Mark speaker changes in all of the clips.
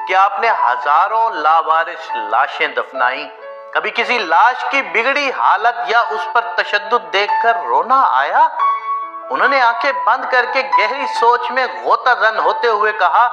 Speaker 1: क्या आपने हजारों लावारिस लाशें दफनाई? कभी किसी लाश की बिगड़ी हालत या उस पर तशद्दुद देखकर रोना आया? उन्होंने आंखें बंद करके गहरी सोच में गोताजन होते हुए कहा,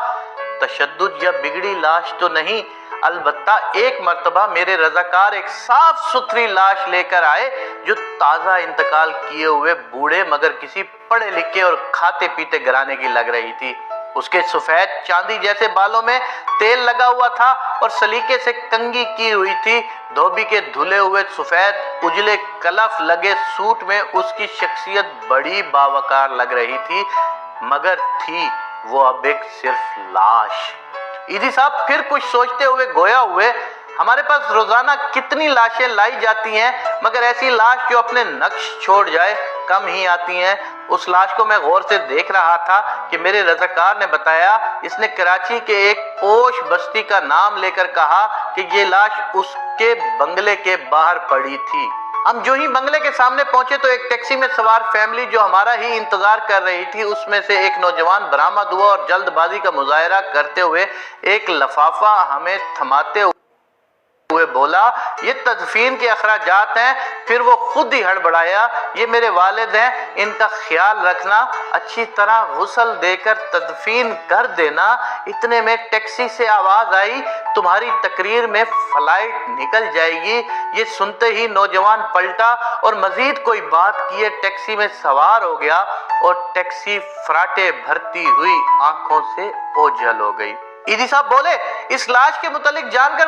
Speaker 1: तशद्दुद या बिगड़ी लाश तो नहीं, अलबत्ता एक मर्तबा मेरे रजाकार एक साफ सुथरी लाश लेकर आए जो ताजा इंतकाल किए हुए बूढ़े मगर किसी पढ़े लिखे और खाते पीते घराने की लग रही थी। उसके सफेद चांदी जैसे बालों में तेल लगा हुआ था और सलीके से कंघी की हुई थी। धोबी के धुले हुए सफेद उजले कलफ लगे सूट में उसकी शख्सियत बड़ी बावकार लग रही थी, मगर थी वो अब एक सिर्फ लाश। ईदी साहब फिर कुछ सोचते हुए गोया हुए, हमारे पास रोजाना कितनी लाशें लाई जाती हैं, मगर ऐसी लाश जो अपने नक्श छोड़ जाए कम ही आती हैं। उस लाश को मैं गौर से देख रहा था कि मेरे रज़ाकार ने बताया, इसने कराची के एक पोश बस्ती का नाम लेकर कहा कि ये लाश उसके बंगले के बाहर पड़ी थी। हम जो ही बंगले के सामने पहुंचे तो एक टैक्सी में सवार फैमिली जो हमारा ही इंतजार कर रही थी, उसमें से एक नौजवान बरामद हुआ और जल्दबाजी का मुजाहरा करते हुए एक लफाफा हमें थमाते हुए बोला, ये तदफीन के अखराजात हैं। फिर वो खुद ही हड़बड़ाया, ये मेरे वालिद हैं, इनका ख्याल रखना, अच्छी तरह गुस्ल देकर तदफीन कर देना। इतने में टैक्सी से आवाज आई, तुम्हारी तकरीर में फ्लाइट निकल जाएगी। ये सुनते ही नौजवान पलटा और मजीद कोई बात किए टैक्सी में सवार हो गया और टैक्सी फराटे भरती हुई आंखों से ओझल हो गई। ईदी साहब बोले, इस लाश के मुतालिक जानकर